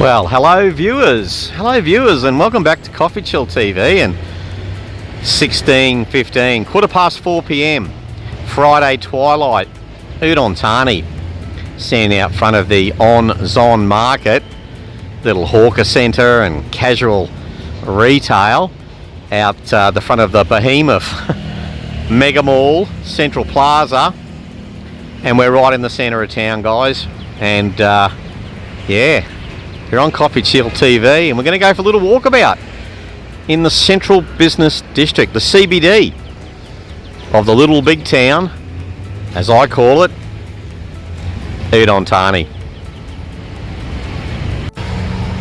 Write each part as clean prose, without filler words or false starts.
Well, hello viewers, and welcome back to CoffeeChillTV and 16:15, 4 p.m, Friday twilight, Udon Thani, standing out front of the on-zon market, little hawker centre and casual retail out the front of the behemoth mega mall, Central Plaza, and we're right in the centre of town, guys, and yeah. You're on CoffeeChillTV and we're going to go for a little walkabout in the Central Business District, the CBD of the little big town, as I call it, Udon Thani.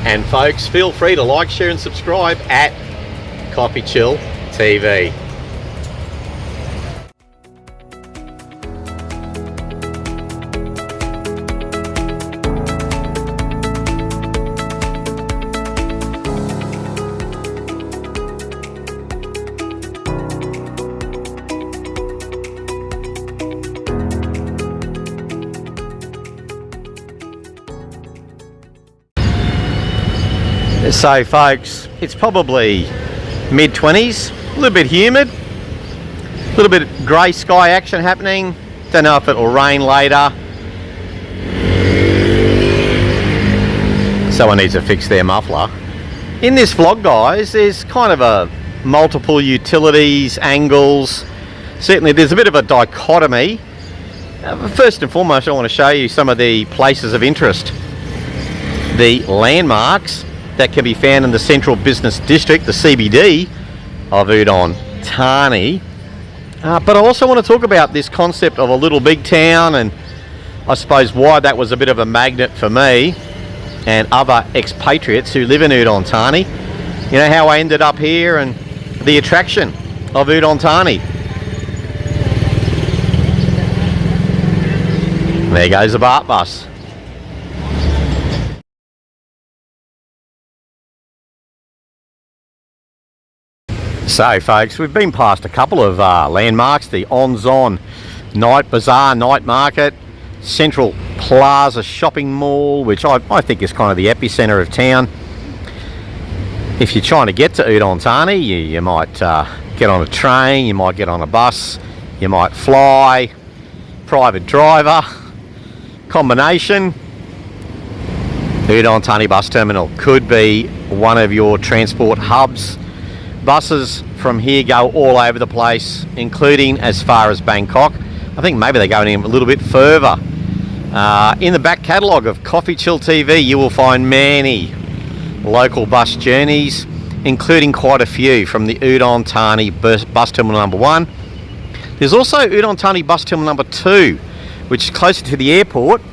And folks, feel free to like, share and subscribe at CoffeeChillTV. So folks, it's probably mid-20s, a little bit humid, a little bit of grey sky action happening. Don't know if it will rain later. Someone needs to fix their muffler. In this vlog, guys, there's kind of a multiple utilities, angles. Certainly there's a bit of a dichotomy. First and foremost, I want to show you some of the places of interest, the landmarks that can be found in the Central Business District, the CBD of Udon Thani. But I also want to talk about this concept of a little big town, and I suppose why that was a bit of a magnet for me and other expatriates who live in Udon Thani. You know, how I ended up here and the attraction of Udon Thani. There goes the BART bus. So folks, we've been past a couple of landmarks, the on-zon night bazaar, night market, Central Plaza shopping mall, which I think is kind of the epicenter of town. If you're trying to get to Udon Thani, you might get on a train, you might get on a bus, you might fly, private driver, combination. Udon Thani bus terminal could be one of your transport hubs. Buses from here go all over the place, including as far as Bangkok. I think maybe they're going in a little bit further. In the back catalogue of CoffeeChillTV, you will find many local bus journeys, including quite a few from the Udon Thani bus terminal number 1. There's also Udon Thani bus terminal number 2, which is closer to the airport.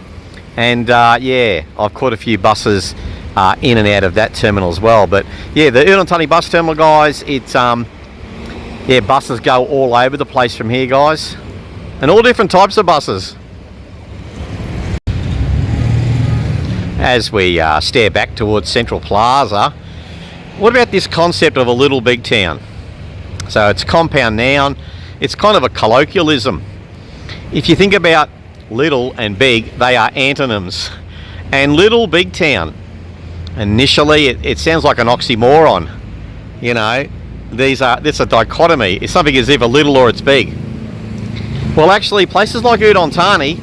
And yeah, I've caught a few buses in and out of that terminal as well. But yeah, the Udon Thani bus terminal, guys, it's yeah, buses go all over the place from here, guys, and all different types of buses. As we stare back towards Central Plaza, what about this concept of a little big town? So it's a compound noun, it's kind of a colloquialism. If you think about little and big, they are antonyms. And little big town, initially it sounds like an oxymoron. You know, it's a dichotomy. It's something is either little or it's big. Well, actually, places like Udon Thani,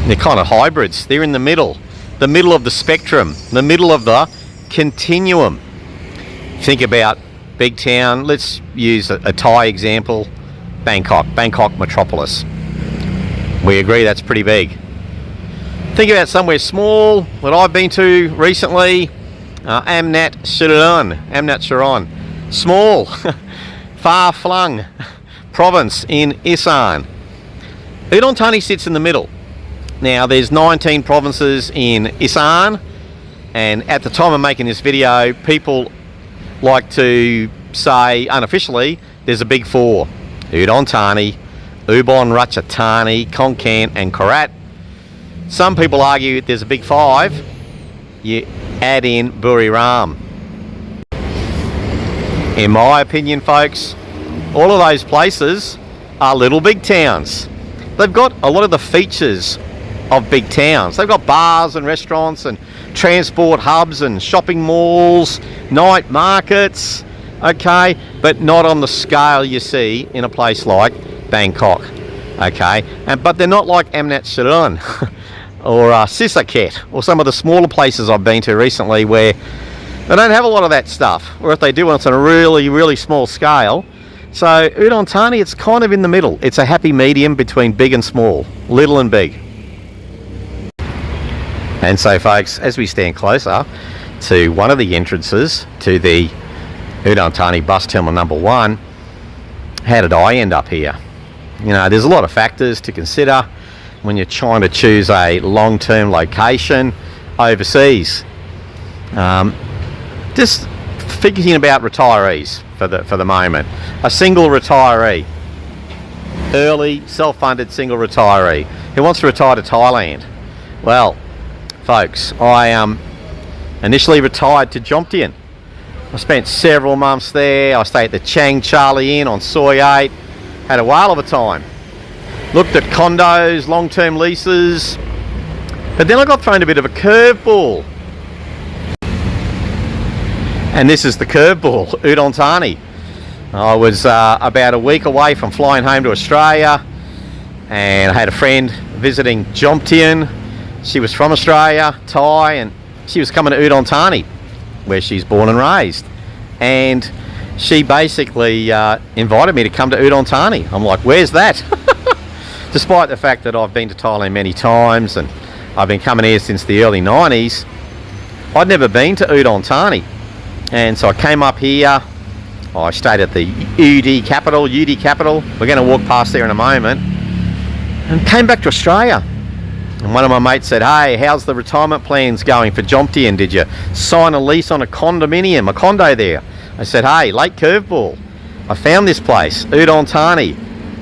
they're kind of hybrids. They're in the middle of the spectrum, the middle of the continuum. Think about big town. Let's use a Thai example. Bangkok metropolis. We agree that's pretty big. Think about somewhere small that I've been to recently, Amnat Saron. Small, far-flung province in Isaan. Udon Thani sits in the middle. Now, there's 19 provinces in Isaan, and at the time of making this video, people like to say, unofficially, there's a big 4. Udon Thani, Ubon Ratchatani Khon Kaen and Korat. Some people argue there's a big 5. You add in Buti Ram. In my opinion, folks, all of those places are little big towns. They've got a lot of the features of big towns. They've got bars and restaurants and transport hubs and shopping malls, night markets, okay, but not on the scale you see in a place like Bangkok, okay, but they're not like Amnat Saron or Sisaket or some of the smaller places I've been to recently where they don't have a lot of that stuff, or if they do, it's on a really, really small scale. So Udon Thani, it's kind of in the middle. It's a happy medium between big and small, little and big. And so folks, as we stand closer to one of the entrances to the Udon Thani bus terminal number 1, how did I end up here? You know, there's a lot of factors to consider when you're trying to choose a long-term location overseas. Just thinking about retirees for the moment. A single retiree, early self-funded single retiree who wants to retire to Thailand. Well, folks, I initially retired to Jomtien. I spent several months there. I stayed at the Chang Charlie Inn on Soi 8. Had a whale of a time. Looked at condos, long-term leases, but then I got thrown a bit of a curveball. And this is the curveball, Udon Thani. I was about a week away from flying home to Australia, and I had a friend visiting Jomtien. She was from Australia, Thai, and she was coming to Udon Thani, where she's born and raised. And she basically invited me to come to Udon Thani. I'm like, where's that? Despite the fact that I've been to Thailand many times and I've been coming here since the early 90s, I'd never been to Udon Thani. And so I came up here. I stayed at the UD capital. We're going to walk past there in a moment. And came back to Australia. And one of my mates said, hey, how's the retirement plans going for Jomtien? Did you sign a lease on a condominium, a condo there? I said, hey, late curveball. I found this place, Udon Thani.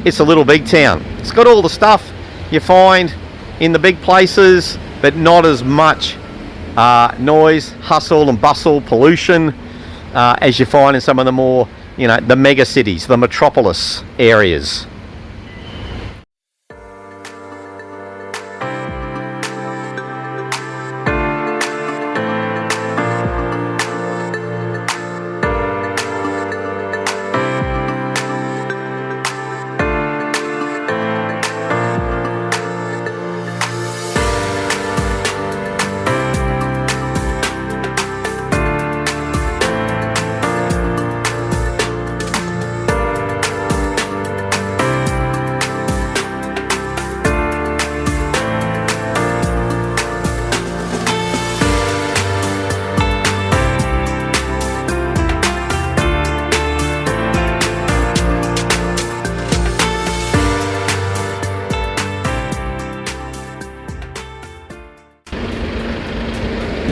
It's a little big town. It's got all the stuff you find in the big places, but not as much noise, hustle and bustle, pollution as you find in some of the more, you know, the mega cities, the metropolis areas.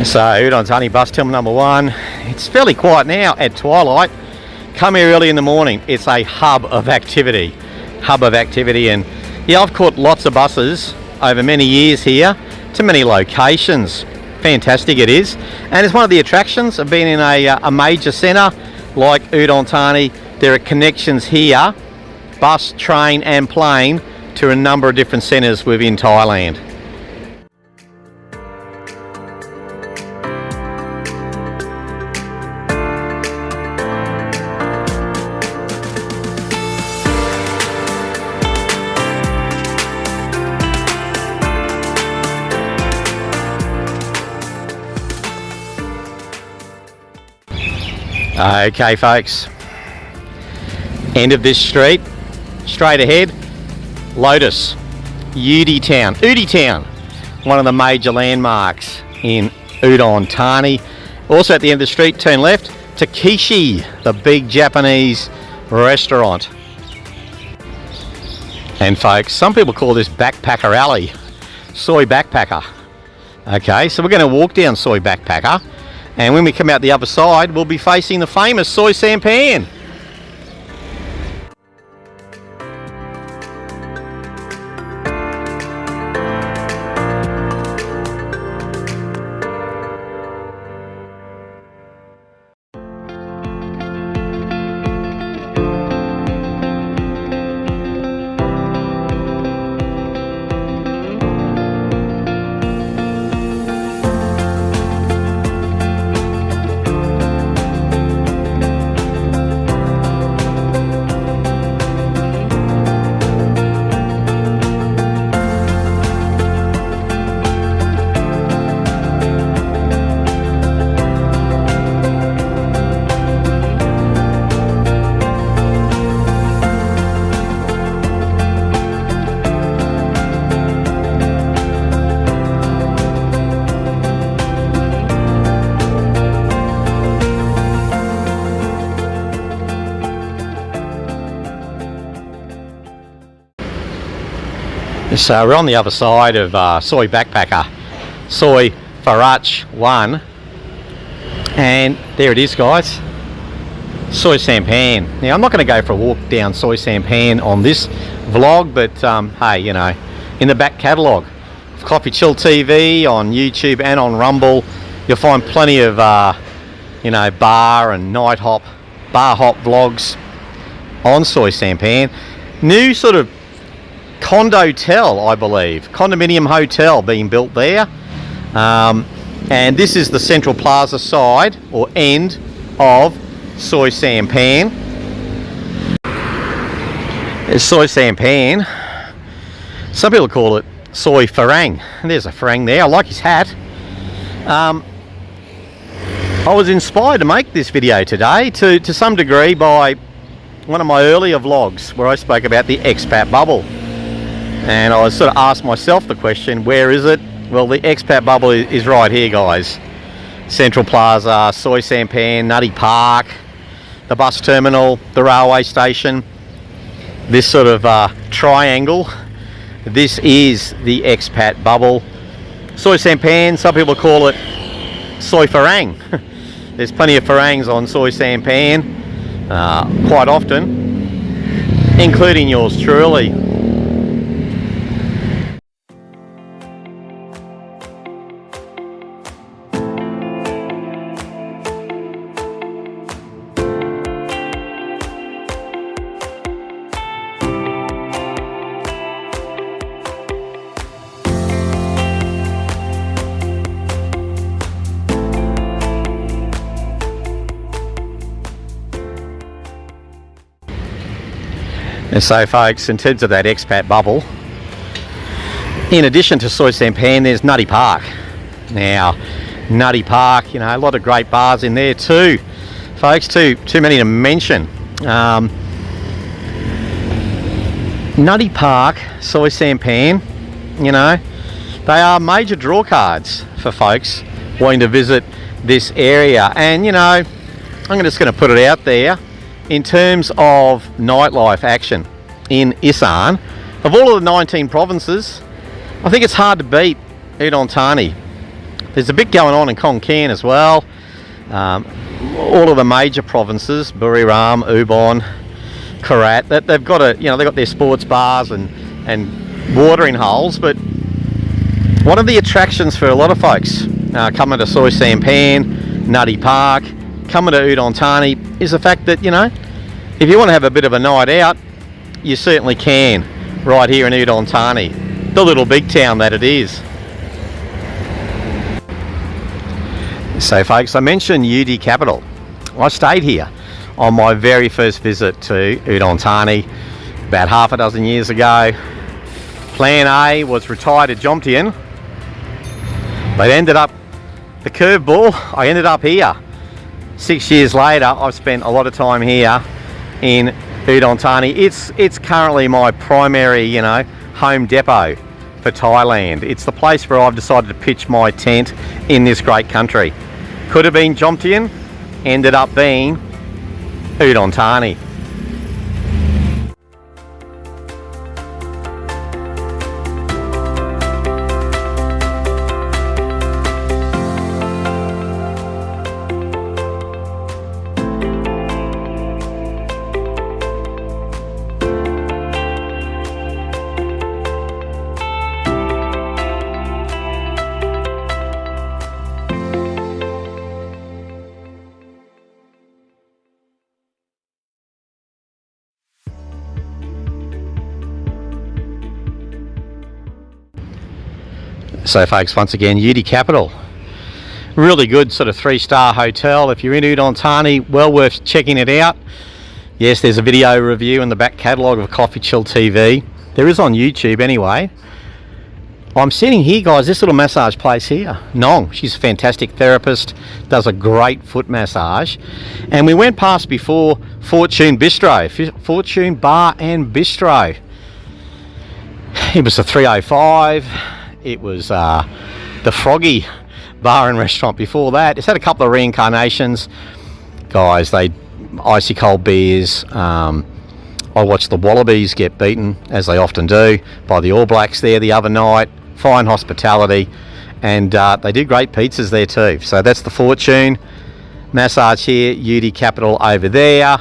So Udon Thani bus terminal number 1. It's fairly quiet now at twilight. Come here early in the morning. It's a hub of activity, and yeah, I've caught lots of buses over many years here to many locations. Fantastic it is, and it's one of the attractions of being in a major centre like Udon Thani. There are connections here, bus, train and plane, to a number of different centres within Thailand. Okay folks, end of this street, straight ahead, Lotus, Udi Town, one of the major landmarks in Udon Thani. Also at the end of the street, turn left, Takeshi, the big Japanese restaurant. And folks, some people call this Backpacker Alley, Soi Backpacker. Okay, so we're going to walk down Soi Backpacker. And when we come out the other side, we'll be facing the famous Soi Sampan. So we're on the other side of Soy Backpacker, Soy Farach 1, and there it is, guys, Soy Sampan. Now I'm not going to go for a walk down Soy Sampan on this vlog, but hey, you know, in the back catalogue of CoffeeChillTV on YouTube and on Rumble, you'll find plenty of you know, bar and bar hop vlogs on Soy Sampan. New sort of condotel, I believe, condominium hotel being built there, and this is the Central Plaza side or end of Soy Sampan. It's Soy Sampan. Some people call it Soy Farang. And there's a Farang there. I like his hat. I was inspired to make this video today to some degree by one of my earlier vlogs where I spoke about the expat bubble. And I was sort of asked myself the question, where is it? Well, the expat bubble is right here, guys. Central Plaza, Soy Sampan, Nutty Park, the bus terminal, the railway station. This sort of triangle. This is the expat bubble. Soy Sampan, some people call it Soy Farang. There's plenty of Farangs on Soy Sampan, quite often, including yours truly. And so, folks, in terms of that expat bubble, in addition to Soy Sampan, there's Nutty Park. Now, Nutty Park, you know, a lot of great bars in there too, folks. Too many to mention. Nutty Park, Soy Sampan, you know, they are major draw cards for folks wanting to visit this area. And, you know, I'm just going to put it out there. In terms of nightlife action in Isaan, of all of the 19 provinces, I think it's hard to beat Udon Thani. There's a bit going on in Khon Kaen as well. All of the major provinces, Buti Ram, Ubon, Korat, they've got they've got their sports bars and watering holes. But one of the attractions for a lot of folks coming to Soy Sampan, Nutty Park, coming to Udon Thani is the fact that, you know, if you want to have a bit of a night out, you certainly can right here in Udon Thani, the little big town that it is. So, folks, I mentioned UD Capital. I stayed here on my very first visit to Udon Thani about half a dozen years ago. Plan A was retire to Jomtien, but ended up, the curveball, I ended up here. 6 years later, I've spent a lot of time here in Udon Thani. It's currently my primary, you know, home depot for Thailand. It's the place where I've decided to pitch my tent in this great country. Could have been Jomtien, ended up being Udon Thani. So, folks, once again, UD Capital, really good sort of 3-star hotel. If you're in Udon Thani, well worth checking it out. Yes, there's a video review in the back catalogue of CoffeeChillTV. There is on YouTube anyway. I'm sitting here, guys, this little massage place here. Nong, she's a fantastic therapist, does a great foot massage. And we went past before Fortune Bistro, Fortune Bar and Bistro. It was a 305. It was the Froggy Bar and Restaurant before that. It's had a couple of reincarnations. Guys, they icy cold beers, I watched the Wallabies get beaten, as they often do, by the All Blacks there the other night. Fine hospitality, and they do great pizzas there too. So that's the Fortune. Massage here, UD Capital over there.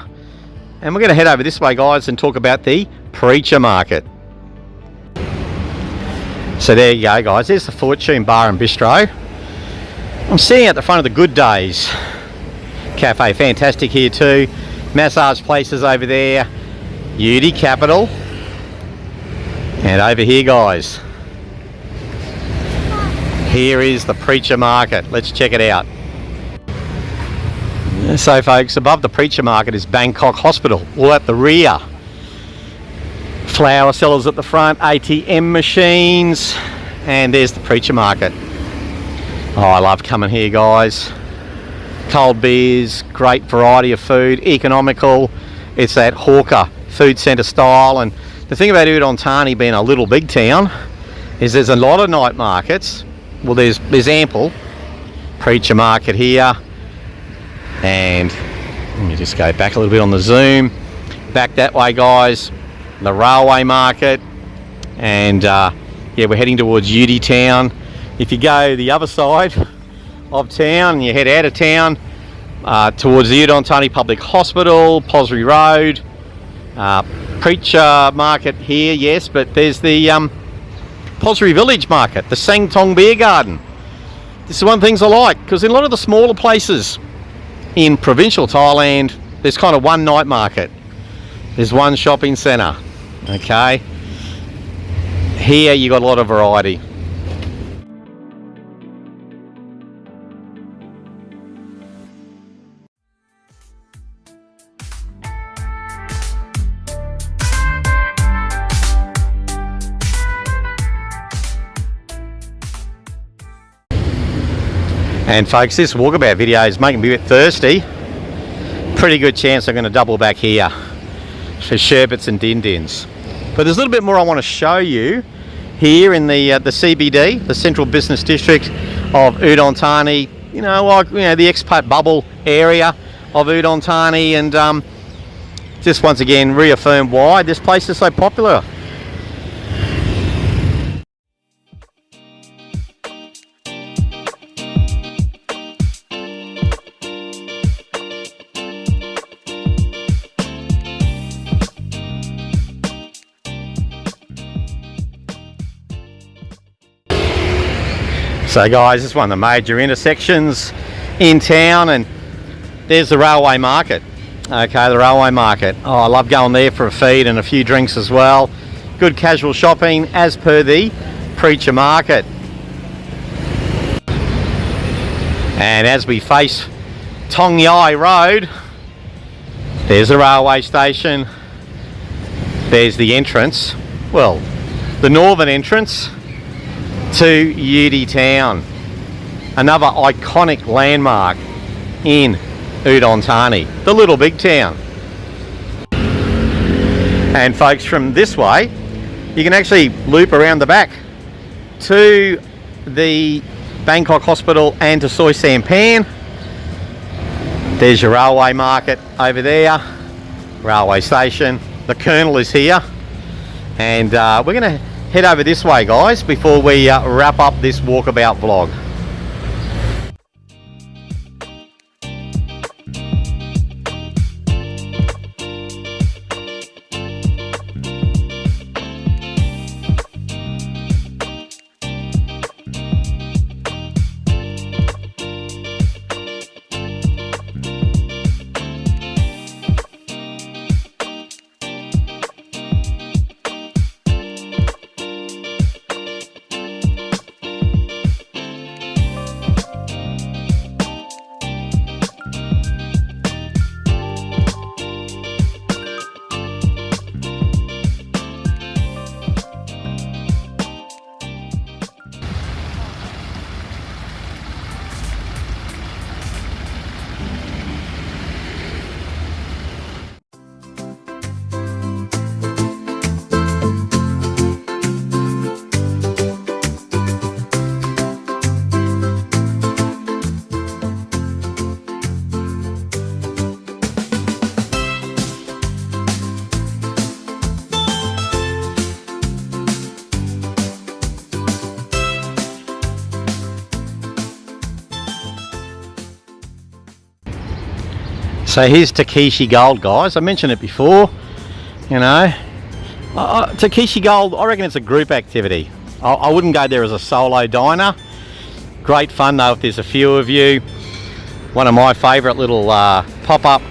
And we're going to head over this way, guys, and talk about the Preacher Market. So there you go, guys. There's the Fortune Bar and Bistro. I'm sitting at the front of the Good Days Cafe. Fantastic here too. Massage places over there. UD Capital. And over here, guys, here is the Preacher Market. Let's check it out. So folks, above the Preacher Market is Bangkok Hospital, all at the rear. Flower sellers at the front, ATM machines, and there's the Preacher Market. Oh, I love coming here, guys. Cold beers, great variety of food, economical. It's that hawker food centre style. And the thing about Udon Thani being a little big town is there's a lot of night markets. Well, there's ample. Preacher Market here. And let me just go back a little bit on the zoom. Back that way, guys. The Railway Market. And yeah, we're heading towards UD Town. If you go the other side of town and you head out of town towards the Udon Thani Public Hospital, Posri Road, Preacher Market here, yes, but there's the Posri Village Market, the Sang Tong Beer Garden. This is one of the things I like, because in a lot of the smaller places in provincial Thailand, there's kind of one night market. There's one shopping centre, okay? Here you got a lot of variety. And folks, this walkabout video is making me a bit thirsty. Pretty good chance I'm going to double back here for sherbets and din-dins. But there's a little bit more I want to show you here in the CBD, the Central Business District of Udon Thani. You know, like, you know, the expat bubble area of Udon Thani, and just once again reaffirm why this place is so popular. So guys, this is one of the major intersections in town, and there's the Railway Market. Okay, the Railway Market. Oh, I love going there for a feed and a few drinks as well. Good casual shopping as per the Preacher Market. And as we face Tong Yai Road, there's the railway station. There's the entrance, well, the northern entrance to UD Town, another iconic landmark in Udon Thani, the little big town. And folks, from this way you can actually loop around the back to the Bangkok Hospital and to Soi Sampan. There's your Railway Market over there, railway station. The Colonel is here, and we're going to head over this way, guys, before we wrap up this walkabout vlog. So here's Takeshi Gold, guys. I mentioned it before, you know. Takeshi Gold, I reckon it's a group activity. I wouldn't go there as a solo diner. Great fun though if there's a few of you. One of my favourite little pop-up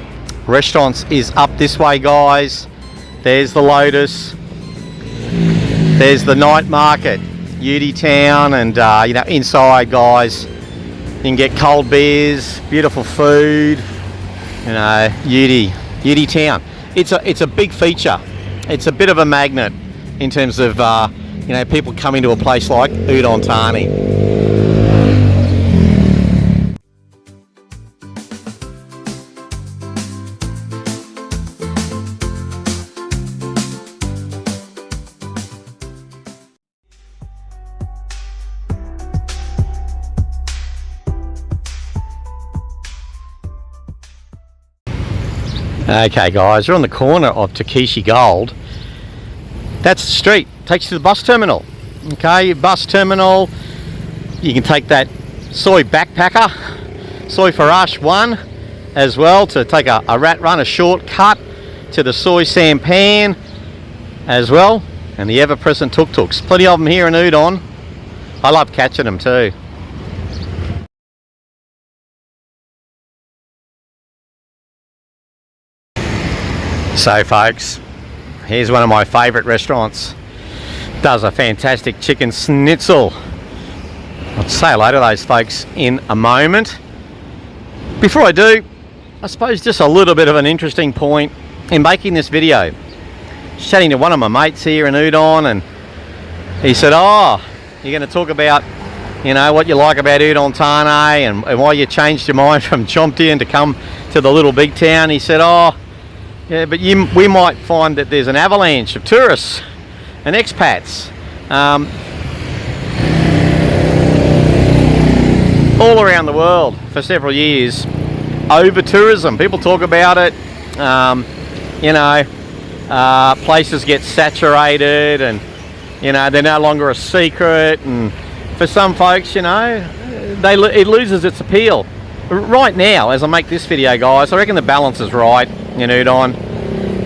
restaurants is up this way, guys. There's the Lotus. There's the night market, Udi Town, and you know, inside, guys, you can get cold beers, beautiful food. You know, Udi Town. It's a big feature. It's a bit of a magnet in terms of you know, people coming to a place like Udon Thani. Okay guys, we're on the corner of Takeshi Gold. That's the street, takes you to the bus terminal. Okay, bus terminal, you can take that soy backpacker, soy Farash 1 as well, to take a rat run, a shortcut to the soy sampan as well, and the ever-present tuk-tuks. Plenty of them here in Udon. I love catching them too. So folks, here's one of my favourite restaurants. Does a fantastic chicken schnitzel. I'll say hello to those folks in a moment. Before I do, I suppose just a little bit of an interesting point in making this video. Chatting to one of my mates here in Udon, and he said, oh, you're going to talk about, you know, what you like about Udon Thani and why you changed your mind from Chomtien to come to the little big town. He said, oh, yeah, but we might find that there's an avalanche of tourists and expats all around the world for several years. Over tourism, people talk about it. You know, places get saturated, and you know, they're no longer a secret. And for some folks, you know, it loses its appeal. Right now, as I make this video, guys, I reckon the balance is right in Udon.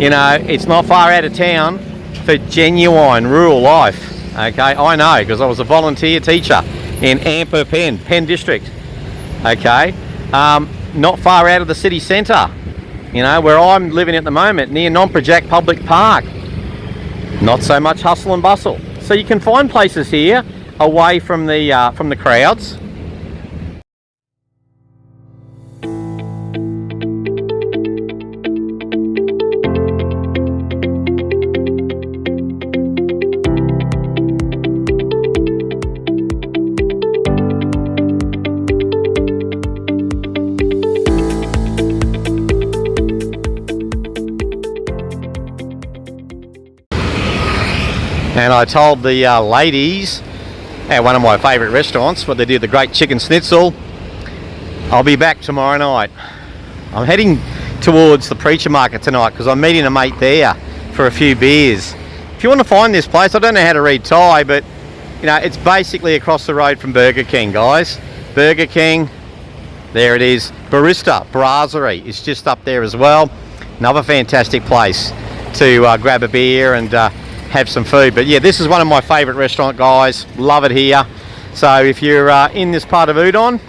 You know, it's not far out of town for genuine rural life. Okay, I know, because I was a volunteer teacher in Amper Penn District. Okay, not far out of the city centre. You know, where I'm living at the moment, near Non-Project Public Park. Not so much hustle and bustle. So you can find places here away from the crowds. And I told the ladies at one of my favourite restaurants where they do the great chicken schnitzel, I'll be back tomorrow night. I'm heading towards the Preacher Market tonight because I'm meeting a mate there for a few beers. If you want to find this place, I don't know how to read Thai, but you know, it's basically across the road from Burger King, guys. Burger King, there it is. Barista Brasserie is just up there as well. Another fantastic place to grab a beer and have some food. But yeah, this is one of my favourite restaurants, guys. Love it here. So if you're in this part of Udon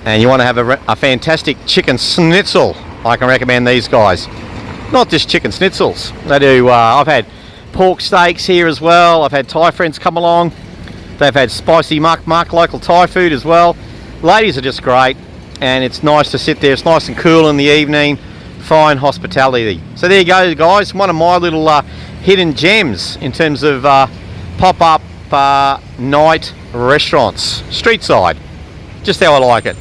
and you want to have a fantastic chicken schnitzel, I can recommend these guys. Not just chicken schnitzels. They do, I've had pork steaks here as well. I've had Thai friends come along. They've had spicy mak, local Thai food as well. Ladies are just great, and it's nice to sit there. It's nice and cool in the evening. Fine hospitality. So there you go, guys. One of my little hidden gems in terms of pop-up night restaurants, street side, just how I like it.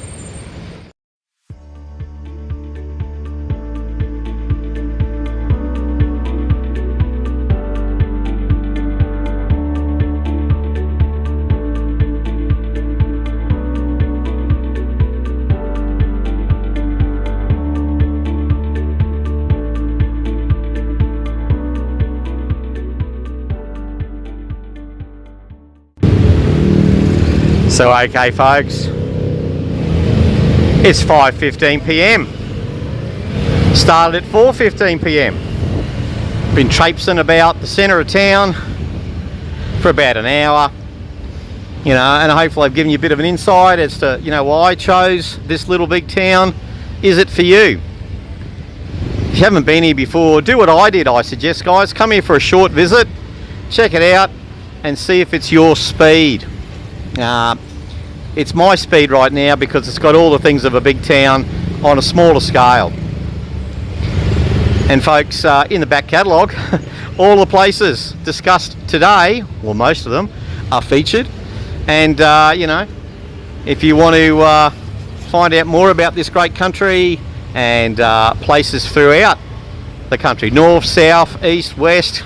So okay folks, it's 5:15 p.m. Started at 4:15 p.m. Been traipsing about the centre of town for about an hour, you know, and hopefully I've given you a bit of an insight as to, you know, why I chose this little big town. Is it for you? If you haven't been here before, do what I did, I suggest, guys. Come here for a short visit, check it out, and see if it's your speed. It's my speed right now because it's got all the things of a big town on a smaller scale. And folks, in the back catalogue, all the places discussed today, well, most of them, are featured. And, you know, if you want to find out more about this great country and places throughout the country, north, south, east, west,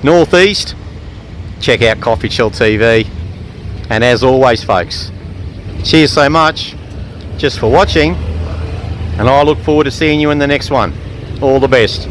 northeast, check out CoffeeChillTV. And as always, folks, cheers so much just for watching, and I look forward to seeing you in the next one. All the best.